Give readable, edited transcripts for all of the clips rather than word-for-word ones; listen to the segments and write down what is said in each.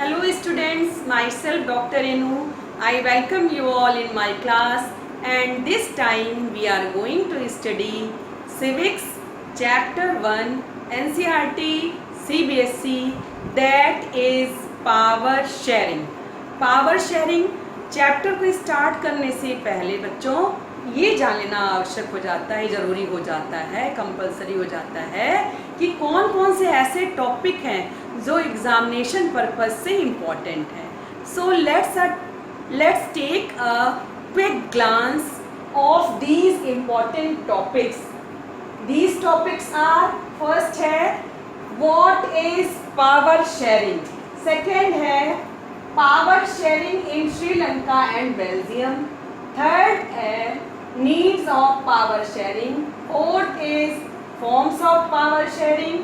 Hello students, myself Dr. Enu. I welcome you all in my class, and this time we are going to study Civics Chapter 1 NCERT CBSE, that is Power Sharing. Power Sharing chapter को start करने से पहले बच्चों ये जान लेना आवश्यक हो जाता है, ज़रूरी हो जाता है, कंपलसरी हो जाता है कि कौन कौन से ऐसे टॉपिक हैं जो एग्जामिनेशन पर्पज से इम्पॉर्टेंट हैं. So let's take a quick glance of these important topics. These topics are, first है what is power sharing, second है power sharing in Sri Lanka and Belgium, third है needs of power sharing, fourth is forms of power sharing,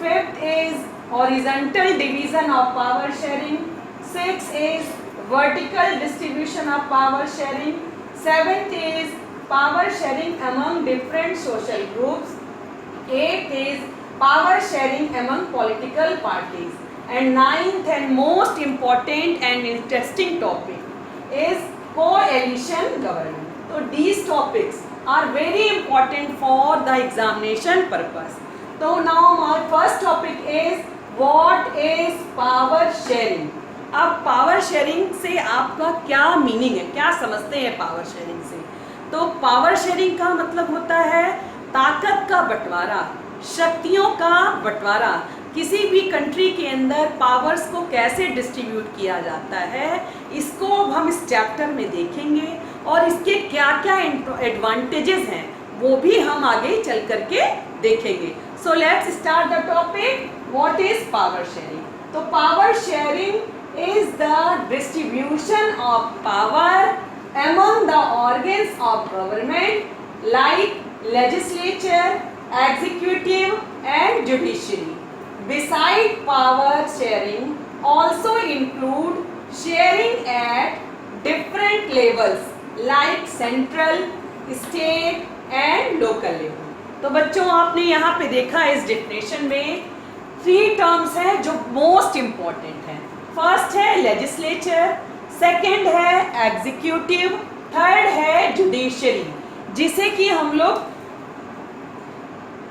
fifth is horizontal division of power sharing, six is vertical distribution of power sharing, seventh is power sharing among different social groups, eight is power sharing among political parties, and ninth and most important and interesting topic is coalition government. So these topics are very important for the examination purpose. So now my first topic is what is power sharing. अब power sharing से आपका क्या meaning है, क्या समझते हैं power sharing से? तो पावर शेयरिंग का मतलब होता है ताकत का बंटवारा, शक्तियों का बंटवारा. किसी भी कंट्री के अंदर पावर्स को कैसे डिस्ट्रीब्यूट किया जाता है, इसको हम इस चैप्टर में देखेंगे और इसके क्या क्या एडवांटेजेस हैं वो भी हम आगे चल करके देखेंगे. So let's start the topic what is power sharing. तो power sharing is the distribution of power among the organs of government like legislature, executive and judiciary. Beside power sharing also include sharing at different levels like central, state and local level. तो बच्चों आपने यहाँ पे देखा इस definition में 3 terms हैं जो मोस्ट इम्पॉर्टेंट हैं. फर्स्ट है लेजिस्लेचर, सेकेंड है एग्जीक्यूटिव, थर्ड है जुडिशरी, जिसे कि हम लोग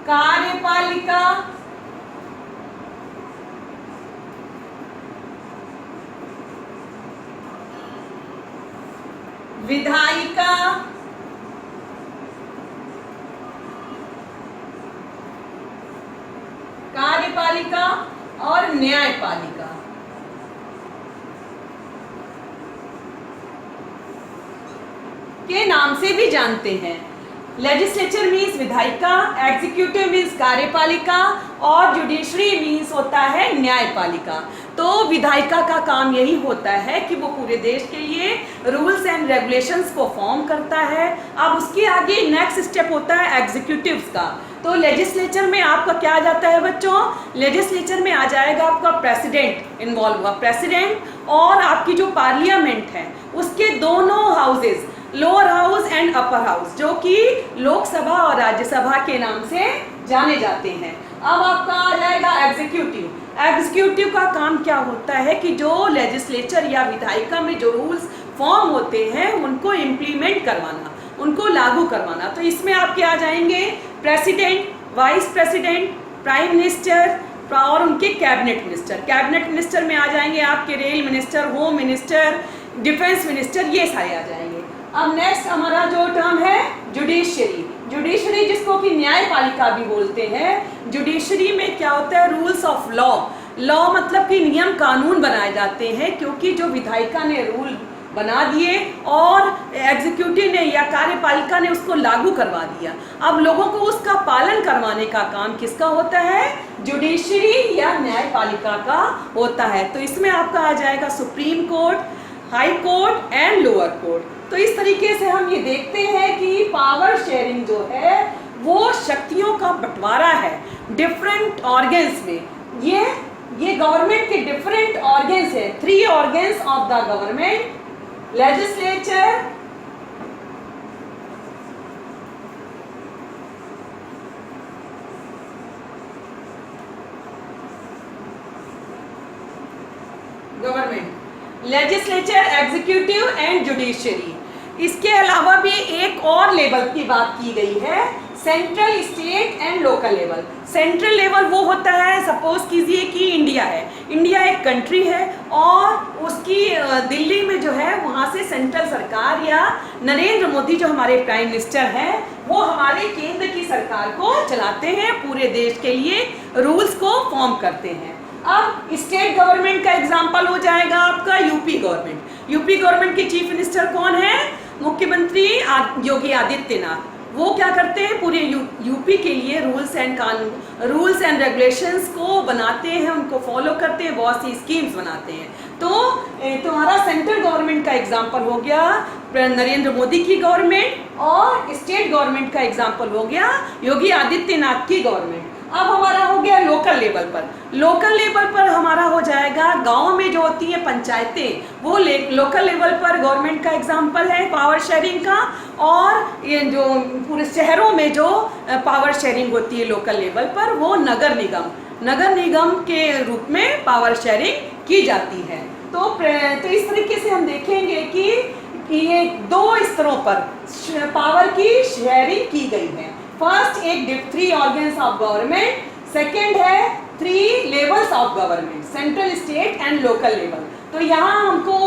कार्यपालिका, विधायिका, कार्यपालिका और न्यायपालिका के नाम से भी जानते हैं. लेजिस्लेचर मीन्स विधायिका, एग्जीक्यूटिव मीन्स कार्यपालिका और जुडिशरी मीन्स होता है न्यायपालिका. तो विधायिका का काम यही होता है कि वो पूरे देश के लिए रूल्स एंड रेगुलेशंस को फॉर्म करता है. अब उसके आगे नेक्स्ट स्टेप होता है एग्जीक्यूटिव्स का. तो लेजिस्लेचर में आपका क्या आ जाता है बच्चों? लेजिस्लेचर में आ जाएगा आपका प्रेसिडेंट इन्वॉल्व हुआ, प्रेसिडेंट और आपकी जो पार्लियामेंट है उसके दोनों houses, lower house and upper house, जो कि लोकसभा और राज्यसभा के नाम से जाने जाते हैं. अब आपका आ जाएगा एग्जीक्यूटिव. एग्जीक्यूटिव का काम क्या होता है कि जो लेजिस्लेचर या विधायिका में जो रूल्स फॉर्म होते हैं उनको इम्प्लीमेंट करवाना, उनको लागू करवाना. तो इसमें आपके आ जाएंगे president, vice president, prime minister और उनके कैबिनेट मिनिस्टर. कैबिनेट मिनिस्टर में आ जाएंगे आपके rail minister, home minister, defence minister, ये सारे आ जाएंगे. अब नेक्स्ट हमारा जो टर्म है जुडिशरी. जुडिशरी जिसको कि न्यायपालिका भी बोलते हैं. जुडिशरी में क्या होता है? Rules of law. लॉ मतलब कि नियम कानून बनाए जाते हैं, क्योंकि जो विधायिका ने रूल बना दिए और एग्जीक्यूटिव ने या कार्यपालिका ने उसको लागू करवा दिया, अब लोगों को उसका पालन करवाने का काम किसका होता है? जुडिशरी या न्यायपालिका का होता है. तो इसमें आपका आ जाएगा supreme court, high court and lower court. तो इस तरीके से हम ये देखते हैं कि पावर शेयरिंग जो है वो शक्तियों का बंटवारा है डिफरेंट ऑर्गन्स में. ये गवर्नमेंट के डिफरेंट ऑर्गन्स है. 3 organs of the government, legislature, government, legislature, executive and judiciary. इसके अलावा भी एक और लेवल की बात की गई है, central, state and local level. Central level वो होता है, सपोज कीजिए कि इंडिया है, इंडिया एक कंट्री है और उसकी दिल्ली में जो है वहाँ से सेंट्रल सरकार या नरेंद्र मोदी जो हमारे प्राइम मिनिस्टर हैं वो हमारे केंद्र की सरकार को चलाते हैं, पूरे देश के लिए रूल्स को फॉर्म करते हैं। अब स्टेट गवर्नमेंट का एग्जाम्पल हो जाएगा आपका यूपी गवर्नमेंट। यूपी गवर्नमेंट के चीफ मिनिस्टर कौन है? मुख्यमंत्री योगी आदित्यनाथ। वो क्या करते हैं, पूरे यूपी के लिए रूल्स एंड रेगुलेशंस को बनाते हैं, उनको फॉलो करते हैं, बहुत सी स्कीम्स बनाते हैं। तो तुम्हारा सेंट्रल गवर्नमेंट का एग्जाम्पल हो गया नरेंद्र मोदी की गवर्नमेंट और स्टेट गवर्नमेंट का एग्जाम्पल हो गया योगी आदित्यनाथ की गवर्नमेंट। अब हमारा हो गया लोकल लेवल पर। लोकल लेवल पर हमारा हो जाएगा गांव में जो होती है पंचायतें, वो लोकल लेवल पर गवर्नमेंट का एग्जाम्पल है पावर शेयरिंग का। और ये जो पूरे शहरों में जो पावर शेयरिंग होती है लोकल लेवल पर, वो नगर निगम के रूप में पावर शेयरिंग की जाती है। तो इस तरीके से हम देखेंगे कि ये दो स्तरों पर पावर की शेयरिंग की गई है। फर्स्ट एक 3 ऑर्गन्स ऑफ गवर्नमेंट, सेकेंड है 3 levels of government, central, state and local level. तो यहाँ हमको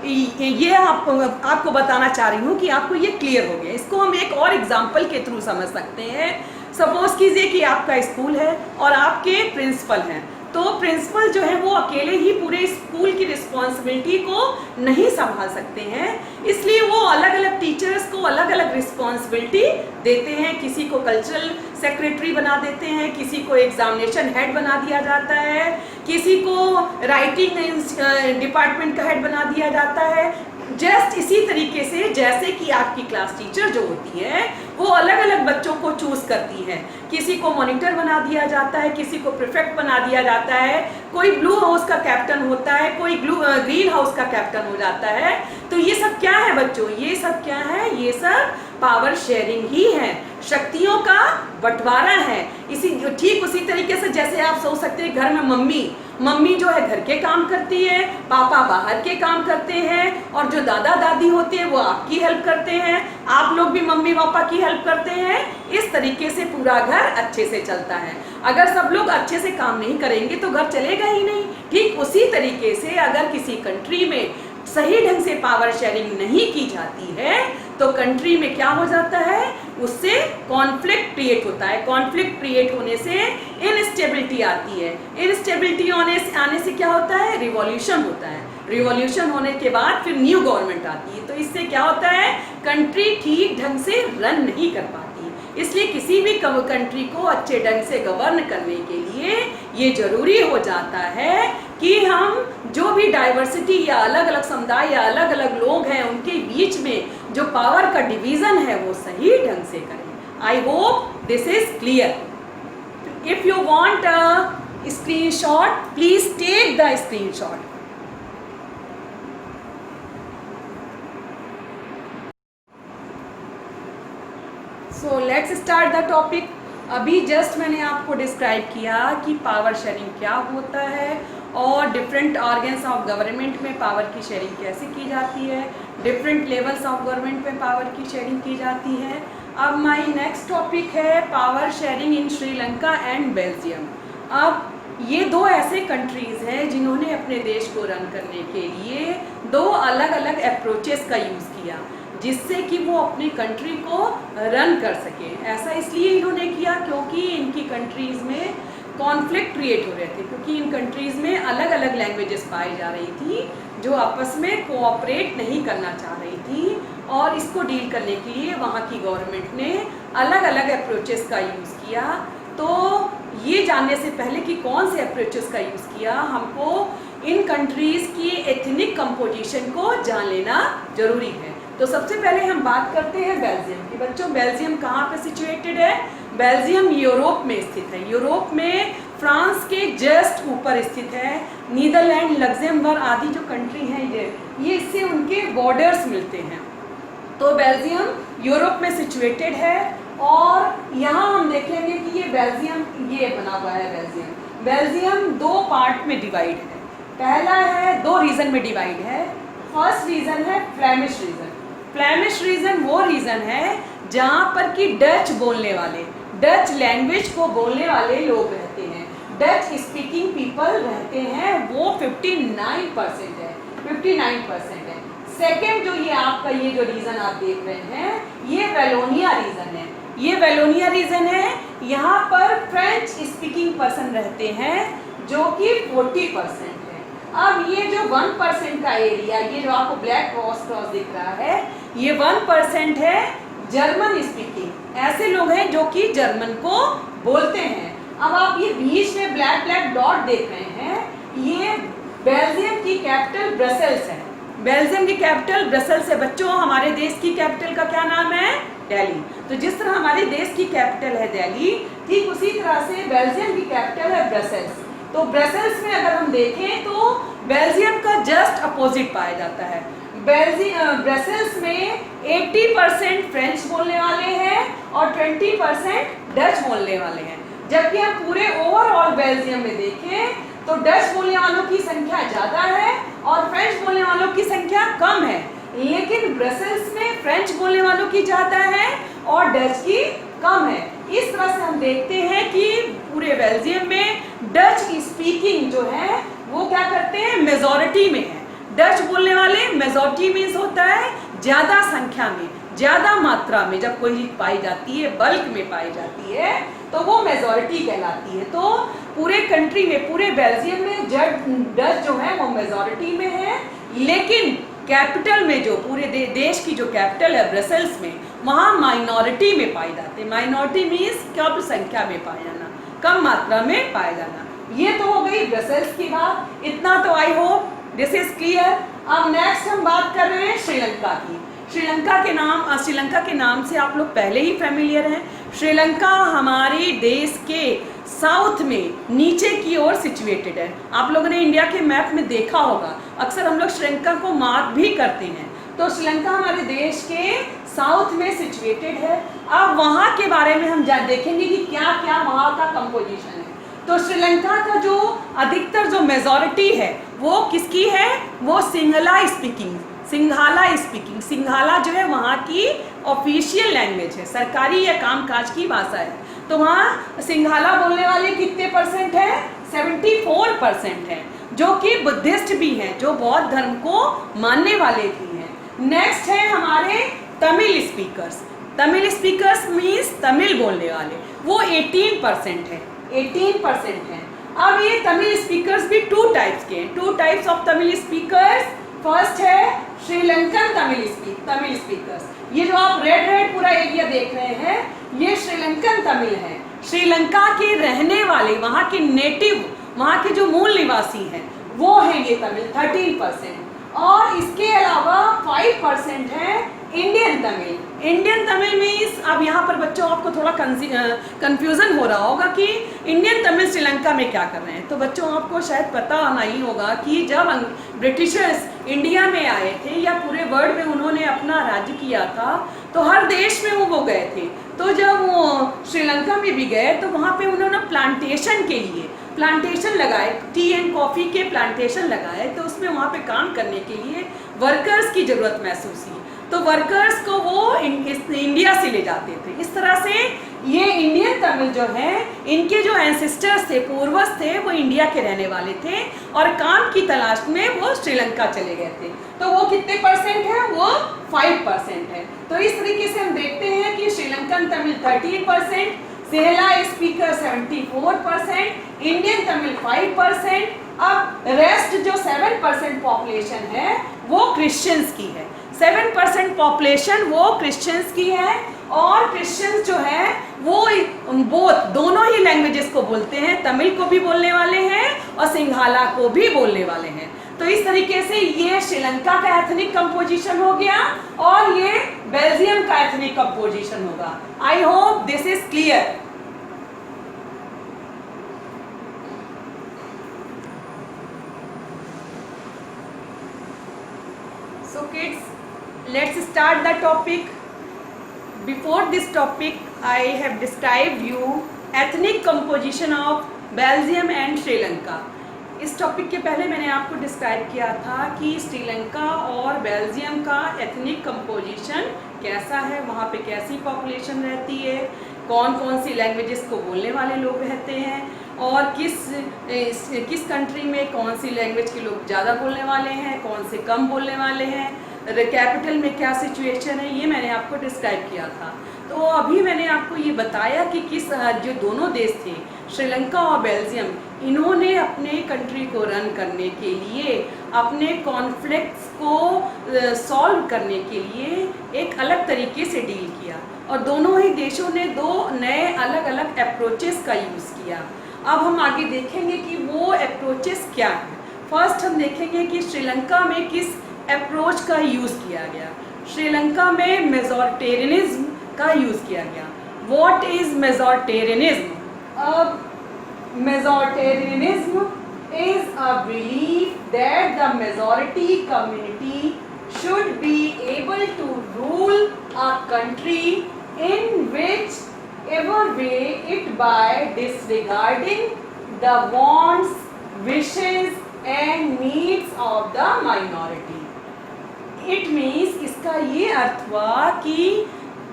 ये आपको बताना चाह रही हूँ कि आपको ये क्लियर हो गया। इसको हम एक और एग्जाम्पल के थ्रू समझ सकते हैं। सपोज कीजिए कि आपका स्कूल है और आपके प्रिंसिपल हैं, तो प्रिंसिपल जो है वो अकेले ही पूरे स्कूल की रिस्पॉन्सिबिलिटी को नहीं संभाल सकते हैं, इसलिए वो अलग अलग टीचर्स को अलग अलग रिस्पॉन्सिबिलिटी देते हैं। किसी को कल्चरल सेक्रेटरी बना देते हैं, किसी को एग्जामिनेशन हेड बना दिया जाता है, किसी को राइटिंग डिपार्टमेंट का हेड बना दिया जाता है। जस्ट इसी तरीके से जैसे कि आपकी क्लास टीचर जो होती है वो अलग अलग बच्चों को चूज करती है, किसी को मॉनिटर बना दिया जाता है, किसी को प्रीफेक्ट बना दिया जाता है, कोई ब्लू हाउस का कैप्टन होता है, कोई ग्रीन हाउस का कैप्टन हो जाता है। तो ये सब क्या है बच्चों, ये सब क्या है, ये सब पावर शेयरिंग ही है, शक्तियों का बंटवारा है। ठीक उसी तरीके से जैसे आप सोच सकते हैं घर में मम्मी जो है घर के काम करती है, पापा बाहर के काम करते हैं, और जो दादा दादी होते हैं वो आपकी हेल्प करते हैं, आप लोग भी मम्मी पापा की हेल्प करते हैं। इस तरीके से पूरा घर अच्छे से चलता है। अगर सब लोग अच्छे से काम नहीं करेंगे तो घर चलेगा ही नहीं। ठीक उसी तरीके से अगर किसी कंट्री में सही ढंग से पावर शेयरिंग नहीं की जाती है तो कंट्री में क्या हो जाता है, उससे कॉन्फ्लिक्ट क्रिएट होता है। कॉन्फ्लिक्ट क्रिएट होने से इनस्टेबिलिटी आती है, इनस्टेबिलिटी आने से क्या होता है, रिवॉल्यूशन होता है। रिवॉल्यूशन होने के बाद फिर न्यू गवर्नमेंट आती है। तो इससे क्या होता है, कंट्री ठीक ढंग से रन नहीं कर पाती। इसलिए किसी भी कंट्री को अच्छे ढंग से गवर्न करने के लिए ये जरूरी हो जाता है कि हम जो भी डाइवर्सिटी या अलग अलग समुदाय या अलग अलग लोग हैं उनके बीच में जो पावर का डिवीजन है वो सही ढंग से करें। I hope this is clear. If you want a screenshot please take the screenshot. So let's start the topic. अभी जस्ट मैंने आपको डिस्क्राइब किया कि पावर शेयरिंग क्या होता है और डिफरेंट ऑर्गन्स ऑफ गवर्नमेंट में पावर की शेयरिंग कैसे की जाती है, डिफरेंट लेवल्स ऑफ गवर्नमेंट में पावर की शेयरिंग की जाती है। अब माय नेक्स्ट टॉपिक है power sharing in Sri Lanka and Belgium. अब ये दो ऐसे कंट्रीज़ हैं जिन्होंने अपने देश को रन करने के लिए दो अलग अलग अप्रोचेस का यूज़ किया जिससे कि वो अपनी कंट्री को रन कर सके। ऐसा इसलिए इन्होंने किया क्योंकि इनकी कंट्रीज़ में कॉन्फ्लिक्ट क्रिएट हो रहे थे, क्योंकि इन कंट्रीज़ में अलग अलग लैंग्वेजेस पाई जा रही थी जो आपस में कोऑपरेट नहीं करना चाह रही थी, और इसको डील करने के लिए वहाँ की गवर्नमेंट ने अलग अलग अप्रोचेस का यूज़ किया। तो ये जानने से पहले कि कौन से अप्रोचेस का यूज़ किया, हमको इन कंट्रीज़ की एथनिक कंपोजिशन को जान लेना ज़रूरी है। तो सबसे पहले हम बात करते हैं बेल्जियम की। बच्चों बेल्जियम कहाँ पे सिचुएटेड है? बेल्जियम यूरोप में स्थित है। यूरोप में फ्रांस के जस्ट ऊपर स्थित है। नीदरलैंड, लग्जमबर्ग आदि जो कंट्री हैं ये इससे उनके बॉर्डर्स मिलते हैं। तो बेल्जियम यूरोप में सिचुएटेड है और यहाँ हम देखेंगे कि ये बेल्जियम ये बना हुआ है। बेल्जियम दो पार्ट में डिवाइड है। पहला है, दो रीजन में डिवाइड है। फर्स्ट रीजन है फ्लेमिश रीजन। फ्लेमिश रीजन वो रीजन है जहाँ पर कि डच बोलने वाले, डच लैंग्वेज को बोलने वाले लोग रहते हैं, डच स्पीकिंग पीपल रहते हैं, वो 59% है, 59% है। सेकेंड जो ये आपका ये जो रीजन आप देख रहे हैं, ये वेलोनिया रीजन है। ये वेलोनिया रीजन है, यहाँ पर फ्रेंच स्पीकिंग पर्सन रहते हैं जो कि 40% है। अब ये जो 1% का एरिया, ये जो आपको ब्लैक क्रॉस क्रॉस दिख रहा है, ये 1% है जर्मन स्पीकिंग, ऐसे लोग हैं जो कि जर्मन को बोलते हैं। अब आप ये बीच में ब्लैक ब्लैक डॉट देख रहे हैं, ये बेल्जियम की कैपिटल ब्रसेल्स है। बेल्जियम की कैपिटल ब्रसेल्स है। बच्चों, हमारे देश की कैपिटल का क्या नाम है? दिल्ली। तो जिस तरह हमारे देश की कैपिटल है दिल्ली, ठीक उसी तरह से बेल्जियम की कैपिटल है ब्रसेल्स। तो ब्रसेल्स में अगर हम देखें तो बेल्जियम का जस्ट अपोजिट पाया जाता है। ब्रसेल्स में 80% फ्रेंच बोलने वाले हैं और 20% डच बोलने वाले हैं। जबकि हम पूरे ओवरऑल बेल्जियम में देखें तो डच बोलने वालों की संख्या ज़्यादा है और फ्रेंच बोलने वालों की संख्या कम है, लेकिन ब्रसेल्स में फ्रेंच बोलने वालों की ज़्यादा है और डच की कम है। इस तरह से हम देखते हैं कि पूरे बेल्जियम में डच स्पीकिंग जो है वो क्या करते हैं, मेजॉरिटी में है। डच बोलने वाले मेजॉरिटी मीन्स होता है ज़्यादा संख्या में, ज़्यादा मात्रा में जब कोई चीज़ पाई जाती है, बल्क में पाई जाती है, तो वो मेजॉरिटी कहलाती है। तो पूरे कंट्री में, पूरे बेल्जियम में डच जो है वो मेजॉरिटी में है, लेकिन कैपिटल में जो पूरे देश की जो कैपिटल है ब्रसेल्स में, वहाँ माइनॉरिटी में पाई जाती है। माइनॉरिटी मीन्स कम संख्या में पाया जाना, कम मात्रा में पाया जाना। ये तो हो गई ब्रसेल्स की बात। इतना तो आई होप दिस इज क्लियर। अब नेक्स्ट हम बात कर रहे हैं श्रीलंका की। श्रीलंका के नाम से आप लोग पहले ही फैमिलियर हैं। श्रीलंका हमारे देश के साउथ में नीचे की ओर सिचुएटेड है। आप लोगों ने इंडिया के मैप में देखा होगा, अक्सर हम लोग श्रीलंका को मार्क भी करते हैं। तो श्रीलंका हमारे देश के साउथ में सिचुएटेड है। अब वहाँ के बारे में हम देखेंगे कि क्या क्या वहाँ का कंपोजिशन है। तो श्रीलंका का जो अधिकतर जो मेजॉरिटी है वो किसकी है? वो सिंहला स्पीकिंग, सिंघाला स्पीकिंग। सिंघाला जो है वहाँ की ऑफिशियल लैंग्वेज है, सरकारी या कामकाज की भाषा है। तो वहाँ सिंघाला बोलने वाले कितने परसेंट है? 74% है, जो कि बुद्धिस्ट भी हैं, जो बौद्ध धर्म को मानने वाले भी हैं। नेक्स्ट है हमारे Tamil speakers. Tamil speakers means Tamil बोलने वाले, वो 18% है, 18% है। अब ये तमिल स्पीकर्स भी टू टाइप्स के हैं, two types of Tamil speakers. First है श्रीलंकन तमिल स्पीकर्स। ये जो आप रेड पूरा एरिया देख रहे हैं, ये श्रीलंकन तमिल है। श्रीलंका के रहने वाले, वहाँ के नेटिव, वहाँ के जो मूल निवासी हैं, वो है ये तमिल 13%। और इसके अलावा 5% है Indian Tamil. Indian Tamil means, अब यहाँ पर बच्चों आपको थोड़ा कंफ्यूजन हो रहा होगा कि इंडियन तमिल श्रीलंका में क्या कर रहे हैं। तो बच्चों आपको शायद पता नहीं होगा कि जब ब्रिटिशर्स इंडिया में आए थे या पूरे वर्ल्ड में उन्होंने अपना राज्य किया था, तो हर देश में वो गए थे। तो जब वो श्रीलंका में भी गए तो वहाँ पे उन्होंने प्लांटेशन के लिए प्लांटेशन लगाए, टी एंड कॉफ़ी के प्लांटेशन लगाए। तो उसमें वहाँ पे काम करने के लिए वर्कर्स की ज़रूरत महसूस हुई, तो वर्कर्स को वो इंडिया से ले जाते थे। इस तरह से ये इंडियन तमिल जो है, इनके जो एंसेस्टर्स थे, पूर्वज थे, वो इंडिया के रहने वाले थे और काम की तलाश में वो श्रीलंका चले गए थे। तो वो कितने परसेंट है? वो 5% है। तो इस तरीके से हम देखते हैं कि श्रीलंकन तमिल 13%, सिंहला स्पीकर 74%, इंडियन तमिल 5%। अब रेस्ट जो 7% पॉपुलेशन है वो क्रिश्चियंस की है। 7% पॉपुलेशन वो क्रिश्चियंस की है, और क्रिश्चियंस जो है वो दोनों ही लैंग्वेजेस को बोलते हैं, तमिल को भी बोलने वाले हैं और सिंघाला को भी बोलने वाले हैं। तो इस तरीके से ये श्रीलंका का एथनिक कंपोजिशन हो गया और ये बेल्जियम का एथनिक कंपोजिशन होगा। आई hope this is clear. So kids, let's start the topic. Before this topic, I have described you ethnic composition of Belgium and Sri Lanka. इस टॉपिक के पहले मैंने आपको डिस्क्राइब किया था कि श्रीलंका और बेल्जियम का एथनिक कंपोजिशन कैसा है, वहाँ पे कैसी पॉपुलेशन रहती है, कौन कौन सी लैंग्वेजेस को बोलने वाले लोग रहते हैं और किस कंट्री में कौन सी लैंग्वेज के लोग ज़्यादा बोलने वाले हैं, कौन से कम बोलने वाले हैं, कैपिटल में क्या सिचुएशन है, ये मैंने आपको डिस्क्राइब किया था। तो अभी मैंने आपको ये बताया कि जो दोनों देश थे श्रीलंका और बेल्जियम, इन्होंने अपने कंट्री को रन करने के लिए, अपने कॉन्फ्लिक्ट्स को सॉल्व करने के लिए एक अलग तरीके से डील किया और दोनों ही देशों ने दो नए अलग अलग अप्रोचेस का यूज़ किया। अब हम आगे देखेंगे कि वो अप्रोचेस क्या हैं। फर्स्ट हम देखेंगे कि श्रीलंका में किस अप्रोच का यूज़ किया गया। श्रीलंका में मेजॉरिटेरियनिज्म का यूज़ किया गया। What is majoritarianism? Majoritarianism is a belief that the majority community should be able to rule a country in whichever way it by disregarding the wants, wishes and needs of the minority. It means इसका ये अर्थ हुआ कि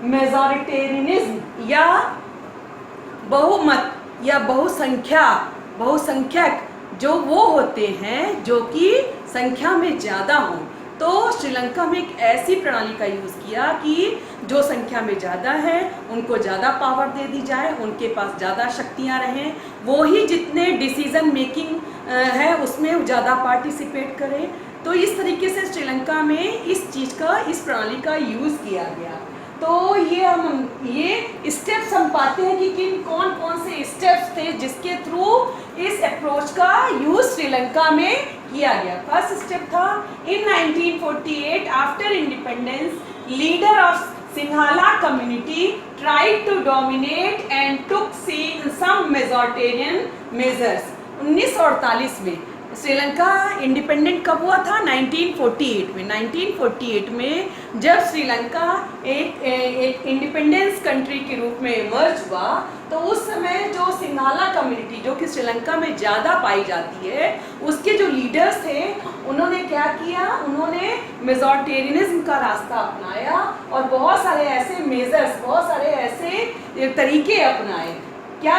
majoritarianism या बहुमत या बहुसंख्यक जो वो होते हैं जो कि संख्या में ज़्यादा हों, तो श्रीलंका में एक ऐसी प्रणाली का यूज़ किया कि जो संख्या में ज़्यादा है उनको ज़्यादा पावर दे दी जाए, उनके पास ज़्यादा शक्तियाँ रहें, वो ही जितने डिसीज़न मेकिंग है उसमें ज़्यादा पार्टिसिपेट करें। तो इस तरीके से श्रीलंका में इस प्रणाली का यूज़ किया गया। तो ये स्टेप्स हम पाते हैं कि कौन कौन से स्टेप्स थे जिसके थ्रू इस अप्रोच का यूज़ श्रीलंका में किया गया। फर्स्ट स्टेप था in 1948 after independence leader of Sinhala community tried to dominate and took some majoritarian measures. 1948 में श्रीलंका इंडिपेंडेंट कब हुआ था? 1948 में। 1948 में जब श्रीलंका एक इंडिपेंडेंस कंट्री के रूप में इमर्ज हुआ, तो उस समय जो सिंघाला कम्युनिटी जो कि श्रीलंका में ज़्यादा पाई जाती है, उसके जो लीडर्स थे उन्होंने क्या किया, उन्होंने मेजॉरिटेरियनिज्म का रास्ता अपनाया और बहुत सारे ऐसे मेजर्स, बहुत सारे ऐसे तरीके अपनाए। क्या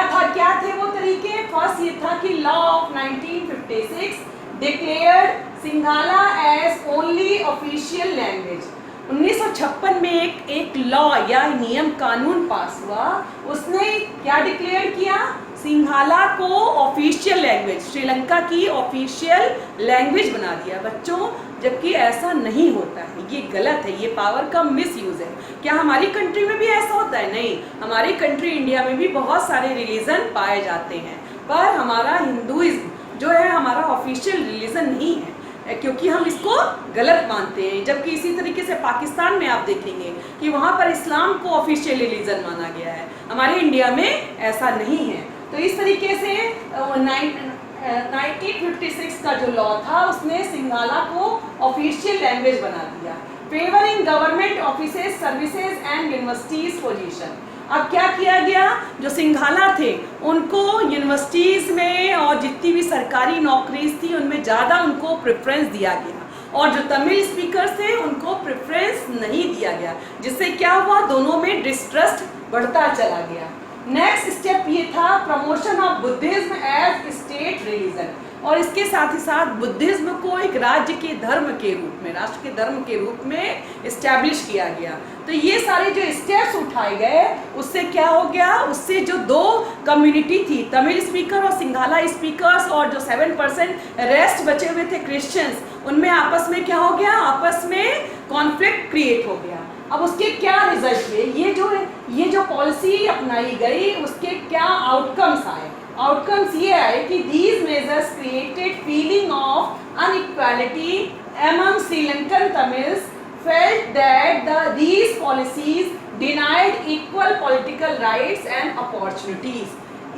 थे वो तरीके? फर्स्ट ये था कि law of 1956 declared Sinhala as only official language. 1956 में एक लॉ या नियम कानून पास हुआ, उसने क्या डिक्लेयर किया? सिंघाला को ऑफिशियल लैंग्वेज, श्रीलंका की ऑफिशियल लैंग्वेज बना दिया बच्चों, जबकि ऐसा नहीं होता है, ये गलत है, ये पावर का मिसयूज है। क्या हमारी कंट्री में भी ऐसा होता है? नहीं, हमारी कंट्री इंडिया में भी बहुत सारे रिलीजन पाए जाते हैं, पर हमारा हिंदुइज्म जो है हमारा ऑफिशियल रिलीजन नहीं है, क्योंकि हम इसको गलत मानते हैं। जबकि इसी तरीके से पाकिस्तान में आप देखेंगे कि वहाँ पर इस्लाम को ऑफिशियल रिलीजन माना गया है, हमारे इंडिया में ऐसा नहीं है। तो इस तरीके से 1956 का जो लॉ था उसने सिंघाला को ऑफिशियल लैंग्वेज बना दिया। Favouring government offices, services and universities position. अब क्या किया गया, जो सिंघाला थे उनको यूनिवर्सिटीज़ में और जितनी भी सरकारी नौकरीज थी उनमें ज़्यादा उनको प्रेफरेंस दिया गया और जो तमिल स्पीकर्स थे उनको प्रेफरेंस नहीं दिया गया, जिससे क्या हुआ, दोनों में डिस्ट्रस्ट बढ़ता चला गया। नेक्स्ट स्टेप ये था promotion of Buddhism as state religion, और इसके साथ ही साथ बुद्धिज्म को एक राज्य के धर्म के रूप में, राष्ट्र के धर्म के रूप में इस्टेब्लिश किया गया। तो ये सारे जो स्टेप्स उठाए गए उससे क्या हो गया, उससे जो दो कम्युनिटी थी, तमिल स्पीकर और सिंघाला स्पीकर्स, और जो 7% रेस्ट बचे हुए थे क्रिश्चियंस, उनमें आपस में क्या हो गया, आपस में कॉन्फ्लिक्ट क्रिएट हो गया। अब उसके क्या रिजल्ट हुए, ये जो पॉलिसी अपनाई गई उसके क्या आउटकम्स आए? आउटकम्स ये आए कि these measures created feeling of inequality among Sri Lankan Tamils, felt that these policies denied equal political rights and opportunities.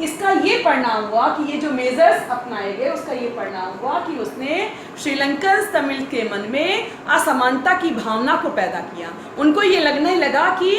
इसका ये परिणाम हुआ कि ये जो मेजर्स अपनाए गए उसका ये परिणाम हुआ कि उसने श्रीलंकन तमिल के मन में असमानता की भावना को पैदा किया। उनको ये लगने लगा कि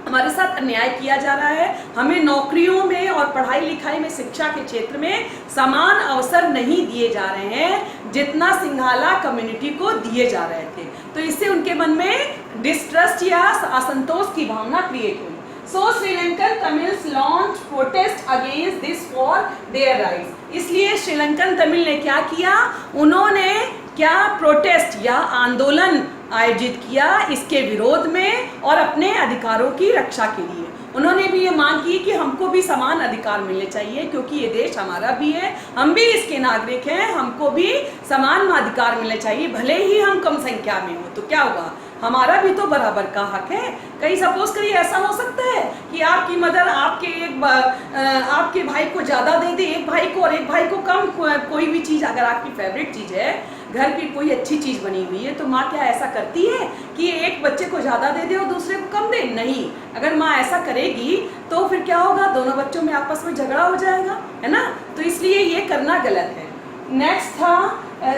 हमारे साथ अन्याय किया जा रहा है, हमें नौकरियों में और पढ़ाई लिखाई में, शिक्षा के क्षेत्र में समान अवसर नहीं दिए जा रहे हैं जितना सिंघाला कम्युनिटी को दिए जा रहे थे। तो इससे उनके मन में डिस्ट्रस्ट या असंतोष की भावना क्रिएट हुई। So Sri Lankan Tamils launch protest against this for their rights. इसलिए श्रीलंकन तमिल ने क्या किया, उन्होंने क्या प्रोटेस्ट या आंदोलन आयोजित किया इसके विरोध में और अपने अधिकारों की रक्षा के लिए। उन्होंने भी ये मांग की कि हमको भी समान अधिकार मिलने चाहिए, क्योंकि ये देश हमारा भी है, हम भी इसके नागरिक हैं, हमको भी समान अधिकार मिलने चाहिए, भले ही हम कम संख्या में हो। तो क्या होगा, हमारा भी तो बराबर का हक है। कहीं सपोज करिए ऐसा हो सकता है कि आपकी मदर आपके भाई को ज़्यादा दे दे एक भाई को और एक भाई को कम। कोई भी चीज़ अगर आपकी फेवरेट चीज़ है, घर की कोई अच्छी चीज़ बनी हुई है, तो माँ क्या ऐसा करती है कि एक बच्चे को ज़्यादा दे दे और दूसरे को कम दे? नहीं। अगर माँ ऐसा करेगी तो फिर क्या होगा, दोनों बच्चों में आपस में झगड़ा हो जाएगा, है ना। तो इसलिए ये करना गलत है। नेक्स्ट था,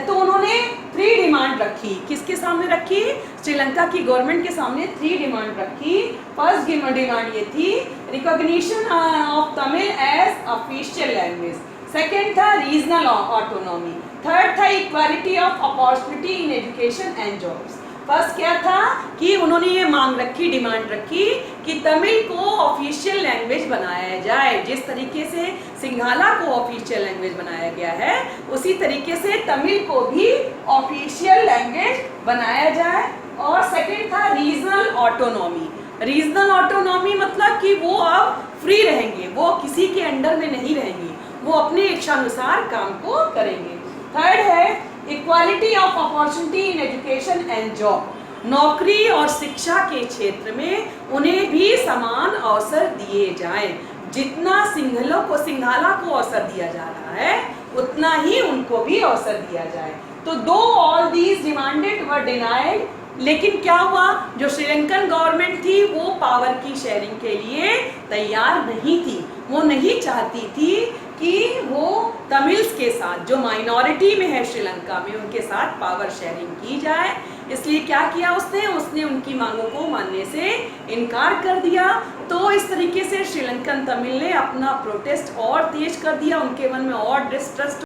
तो उन्होंने 3 डिमांड रखी। किसके सामने रखी? श्रीलंका की गवर्नमेंट के सामने 3 डिमांड रखी। फर्स्ट डिमांड ये थी recognition of Tamil as official language. Second था रीजनल ऑटोनॉमी। थर्ड था equality of opportunity in education and jobs. First क्या था कि उन्होंने ये मांग रखी, डिमांड रखी कि तमिल को ऑफिशियल लैंग्वेज बनाया जाए। जिस तरीके से सिंघाला को ऑफिशियल लैंग्वेज बनाया गया है, उसी तरीके से तमिल को भी ऑफिशियल लैंग्वेज बनाया जाए। और सेकंड था रीजनल ऑटोनॉमी। रीजनल ऑटोनॉमी मतलब कि वो अब फ्री रहेंगे, वो किसी के अंडर में नहीं रहेंगे, वो अपने इच्छानुसार काम को करेंगे। थर्ड है equality of opportunity in education and job. नौकरी और शिक्षा के क्षेत्र में उन्हें भी समान अवसर दिए जाएं। जितना सिंघाला को अवसर दिया जा रहा है, उतना ही उनको भी अवसर दिया जाए। तो दो all these demanded were denied. लेकिन क्या हुआ, जो श्रीलंकन गवर्नमेंट थी वो पावर की शेयरिंग के लिए तैयार नहीं थी। वो नहीं चाहती थी कि वो तमिल्स के साथ, जो माइनॉरिटी में है श्रीलंका में, उनके साथ पावर शेयरिंग की जाए। इसलिए क्या किया उसने उनकी मांगों को मानने से इनकार कर दिया। तो इस तरीके से श्रीलंकन तमिल ने अपना प्रोटेस्ट और तेज कर दिया, उनके मन में और डिस्ट्रस्ट।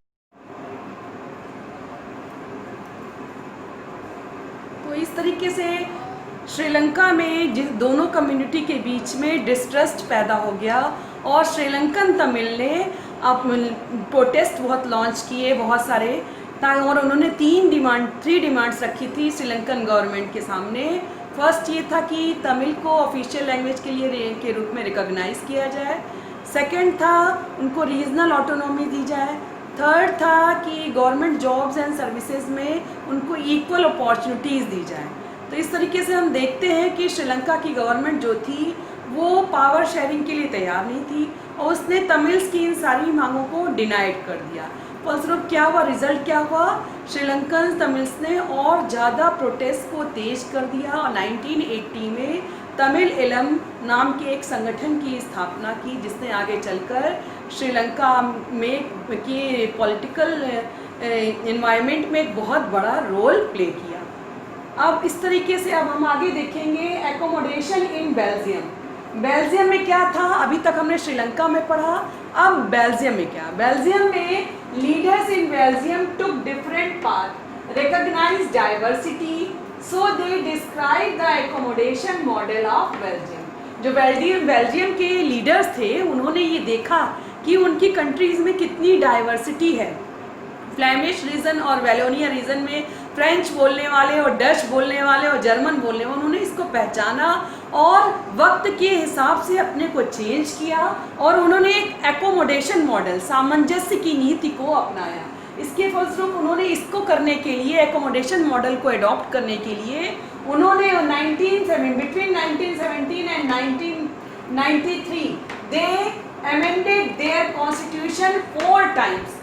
तो इस तरीके से श्रीलंका में जिस दोनों कम्युनिटी के बीच में डिस्ट्रस्ट पैदा हो गया और श्रीलंकन तमिल ने अब प्रोटेस्ट बहुत लॉन्च किए, बहुत सारे। और उन्होंने 3 डिमांड्स रखी थी श्रीलंकन गवर्नमेंट के सामने। फर्स्ट ये था कि तमिल को ऑफिशियल लैंग्वेज के रूप में रिकॉग्नाइज किया जाए। सेकंड था उनको रीजनल ऑटोनॉमी दी जाए। थर्ड था कि गवर्नमेंट जॉब्स एंड सर्विसेज में उनको इक्वल अपॉर्चुनिटीज़ दी जाए। तो इस तरीके से हम देखते हैं कि श्रीलंका की गवर्नमेंट जो थी वो पावर शेयरिंग के लिए तैयार नहीं थी और उसने तमिल्स की इन सारी मांगों को डिनाइड कर दिया। फलस्वरूप क्या हुआ, रिजल्ट क्या हुआ, श्रीलंकन तमिल्स ने और ज़्यादा प्रोटेस्ट को तेज कर दिया और 1980 में तमिल इलम नाम के एक संगठन की स्थापना की, जिसने आगे चलकर श्रीलंका में की पॉलिटिकल एनवायरनमेंट में एक बहुत बड़ा रोल प्ले किया। अब इस तरीके से अब हम आगे देखेंगे एकोमोडेशन इन बेल्जियम। बेल्जियम में क्या था, अभी तक हमने श्रीलंका में पढ़ा, अब बेल्जियम में क्या। बेल्जियम में leaders in Belgium took different path, recognise diversity, so they describe the accommodation model of Belgium. जो बेल्जियम के लीडर्स थे, उन्होंने ये देखा कि उनकी कंट्रीज़ में कितनी डाइवर्सिटी है। फ्लैमिश रीजन और वैलोनिया रीजन में फ्रेंच बोलने वाले और डच बोलने वाले और जर्मन बोलने वाले, उन्होंने इसको पहचाना और वक्त के हिसाब से अपने को चेंज किया और उन्होंने एक एकोमोडेशन मॉडल, सामंजस्य की नीति को अपनाया। इसके फलस्वरूप उन्होंने इसको करने के लिए, एकोमोडेशन मॉडल को अडॉप्ट करने के लिए, उन्होंने between 1917 and 1993 they amended their constitution 4 times.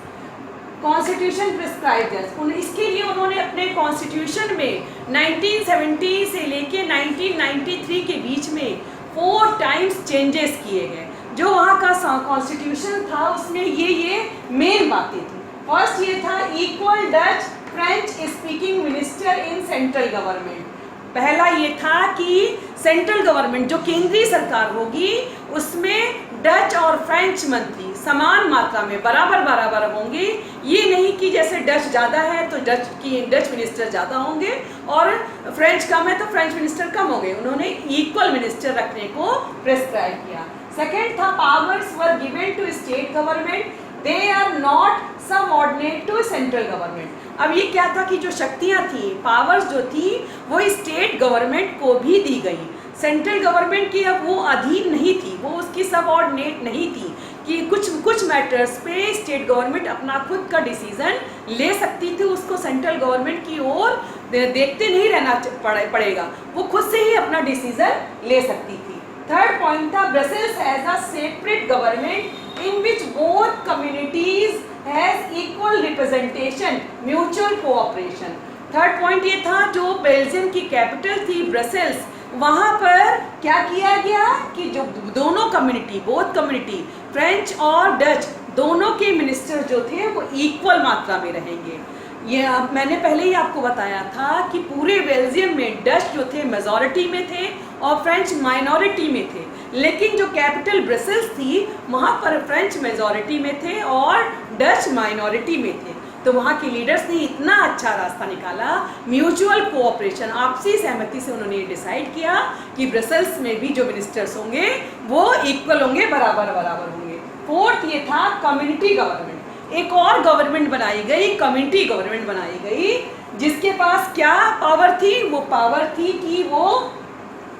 Constitution prescribed, इसके लिए उन्होंने अपने कॉन्स्टिट्यूशन में 1970 से लेके 1993 के बीच में 4 टाइम्स चेंजेस किए गए। जो वहाँ का कॉन्स्टिट्यूशन था उसमें ये मेन बातें थी। फर्स्ट ये था equal Dutch French speaking minister in central government. पहला ये था कि सेंट्रल गवर्नमेंट जो केंद्रीय सरकार होगी उसमें डच और फ्रेंच मंत्री समान मात्रा में बराबर होंगे। ये नहीं कि जैसे डच ज़्यादा है तो डच मिनिस्टर ज़्यादा होंगे और फ्रेंच कम है तो फ्रेंच मिनिस्टर कम होंगे। उन्होंने इक्वल मिनिस्टर रखने को प्रेस्क्राइब किया। सेकेंड था powers were given to state government, they are not subordinate to central government. अब ये क्या था कि जो शक्तियां थी, पावर्स जो थी वो स्टेट गवर्नमेंट को भी दी गई। सेंट्रल गवर्नमेंट की अब वो अधीन नहीं थी, वो उसकी सबऑर्डिनेट नहीं थी कि कुछ मैटर्स पे स्टेट गवर्नमेंट अपना खुद का डिसीजन ले सकती थी, उसको सेंट्रल गवर्नमेंट की ओर देखते नहीं रहना पड़ेगा, वो खुद से ही अपना डिसीजन ले सकती थी। थर्ड पॉइंट था Brussels has a separate government in which both communities has equal representation, mutual cooperation. Third point ये था जो बेल्जियम की कैपिटल थी ब्रसेल्स, वहाँ पर क्या किया गया कि जो दोनों कम्युनिटी, बोथ कम्युनिटी फ्रेंच और डच दोनों के मिनिस्टर जो थे वो इक्वल मात्रा में रहेंगे। ये अब मैंने पहले ही आपको बताया था कि पूरे बेल्जियम में डच जो थे मेजॉरिटी में थे और फ्रेंच माइनॉरिटी में थे, लेकिन जो कैपिटल ब्रसेल्स थी वहाँ पर फ्रेंच मेजॉरिटी में थे और डच माइनॉरिटी में थे। तो वहाँ के लीडर्स ने इतना अच्छा रास्ता निकाला, म्यूचुअल कोऑपरेशन, आपसी सहमति से उन्होंने डिसाइड किया कि ब्रसेल्स में भी जो मिनिस्टर्स होंगे वो इक्वल होंगे, बराबर होंगे। फोर्थ ये था कम्युनिटी गवर्नमेंट। एक और गवर्नमेंट बनाई गई, कम्युनिटी गवर्नमेंट बनाई गई, जिसके पास क्या पावर थी? वो पावर थी कि वो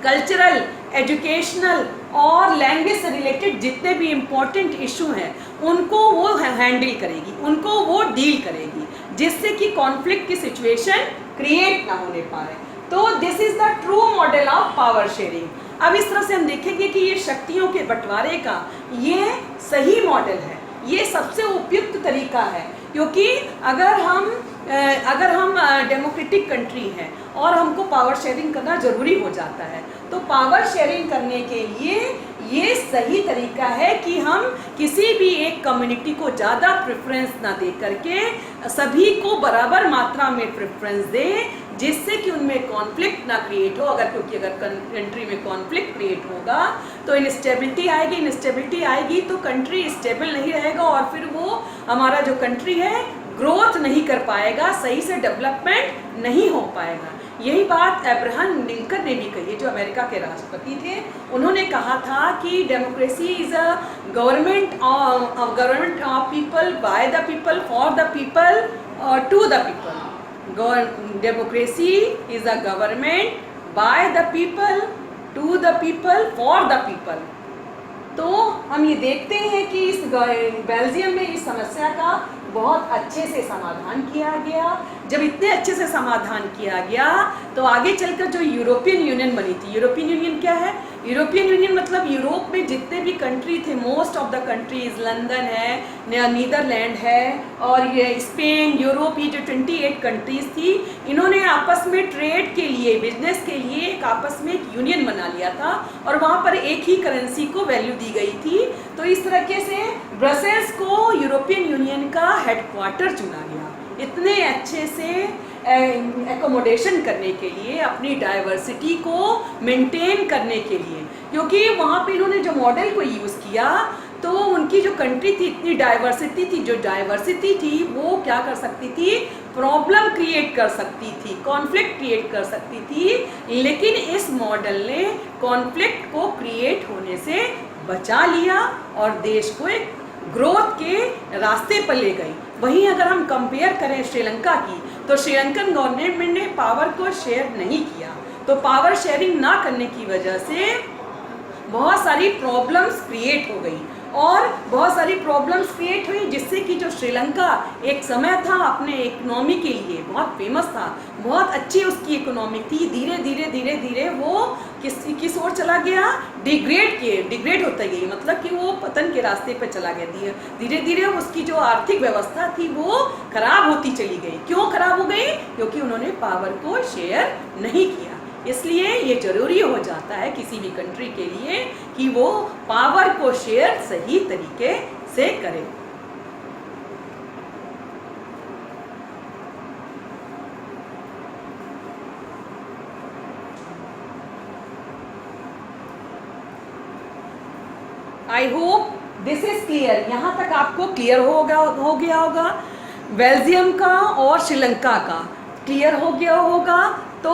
कल्चरल, एजुकेशनल और लैंग्वेज से रिलेटेड जितने भी इम्पोर्टेंट इशू हैं उनको वो हैंडल करेगी, उनको वो डील करेगी, जिससे कि कॉन्फ्लिक्ट की सिचुएशन क्रिएट ना होने पाए। तो this is the true model of power sharing. अब इस तरह से हम देखेंगे कि ये शक्तियों के बंटवारे का ये सही मॉडल है, ये सबसे उपयुक्त तरीका है, क्योंकि अगर हम डेमोक्रेटिक कंट्री हैं और हमको पावर शेयरिंग करना ज़रूरी हो जाता है, तो पावर शेयरिंग करने के लिए ये सही तरीका है कि हम किसी भी एक कम्युनिटी को ज़्यादा प्रेफरेंस ना दे करके सभी को बराबर मात्रा में प्रेफरेंस दें, जिससे कि उनमें कॉन्फ्लिक्ट ना क्रिएट हो। क्योंकि अगर कंट्री में कॉन्फ्लिक्ट क्रिएट होगा तो इंस्टेबिलिटी आएगी तो कंट्री स्टेबल नहीं रहेगा और फिर वो हमारा जो कंट्री है ग्रोथ नहीं कर पाएगा, सही से डेवलपमेंट नहीं हो पाएगा। यही बात अब्राहम लिंकन ने भी कही, जो अमेरिका के राष्ट्रपति थे। उन्होंने कहा था कि democracy is a government of people, by the people, for the people, to the people. Democracy is a government by the people, to the people, for the people. तो हम ये देखते हैं कि इस बेल्जियम में इस समस्या का बहुत अच्छे से समाधान किया गया। जब इतने अच्छे से समाधान किया गया तो आगे चलकर जो यूरोपियन यूनियन बनी थी, यूरोपियन यूनियन क्या है? यूरोपियन यूनियन मतलब यूरोप में जितने भी कंट्री थे, most of the countries, London है, नीदरलैंड है और ये स्पेन, यूरोप, ये जो 28 कंट्रीज थी, इन्होंने आपस में ट्रेड के लिए, बिजनेस के लिए एक आपस में एक यूनियन बना लिया था और वहाँ पर एक ही करेंसी को वैल्यू दी गई थी। तो इस तरीके से ब्रसेल्स को यूरोपियन यूनियन का हेडक्वार्टर चुना गया, इतने अच्छे से एकोमोडेशन करने के लिए, अपनी डाइवर्सिटी को मेंटेन करने के लिए, क्योंकि वहाँ पे इन्होंने जो मॉडल को यूज़ किया तो उनकी जो कंट्री थी इतनी डाइवर्सिटी थी, जो डाइवर्सिटी थी वो क्या कर सकती थी? प्रॉब्लम क्रिएट कर सकती थी, कॉन्फ्लिक्ट क्रिएट कर सकती थी, लेकिन इस मॉडल ने कॉन्फ्लिक्ट को क्रिएट होने से बचा लिया और देश को एक ग्रोथ के रास्ते पर ले गई। वहीं अगर हम कंपेयर करें श्रीलंका की, तो श्रीलंकन गवर्नमेंट ने पावर को शेयर नहीं किया, तो पावर शेयरिंग ना करने की वजह से बहुत सारी प्रॉब्लम्स क्रिएट हो गई और बहुत सारी प्रॉब्लम्स क्रिएट हुई, जिससे कि जो श्रीलंका एक समय था अपने इकोनॉमी के लिए बहुत फेमस था, बहुत अच्छी उसकी इकोनॉमी थी, धीरे धीरे वो किस ओर चला गया? डिग्रेड होता गई, मतलब कि वो पतन के रास्ते पर चला गया। धीरे धीरे उसकी जो आर्थिक व्यवस्था थी वो खराब होती चली गई। क्यों खराब हो गई? क्योंकि उन्होंने पावर को शेयर नहीं किया। इसलिए ये जरूरी हो जाता है किसी भी कंट्री के लिए कि वो पावर को शेयर सही तरीके से करे। आई होप दिस इज क्लियर। यहाँ तक आपको क्लियर हो गया होगा। बेल्जियम का और श्रीलंका का क्लियर हो गया होगा। तो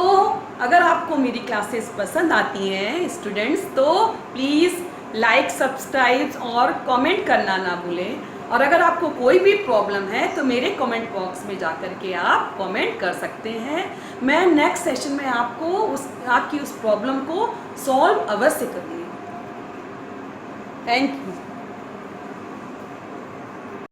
अगर आपको मेरी क्लासेस पसंद आती हैं स्टूडेंट्स, तो प्लीज़ लाइक, सब्सक्राइब और कमेंट करना ना भूलें। और अगर आपको कोई भी प्रॉब्लम है तो मेरे कमेंट बॉक्स में जाकर के आप कमेंट कर सकते हैं। मैं नेक्स्ट सेशन में आपको आपकी उस प्रॉब्लम को सॉल्व अवश्य करूँगी। Thank you.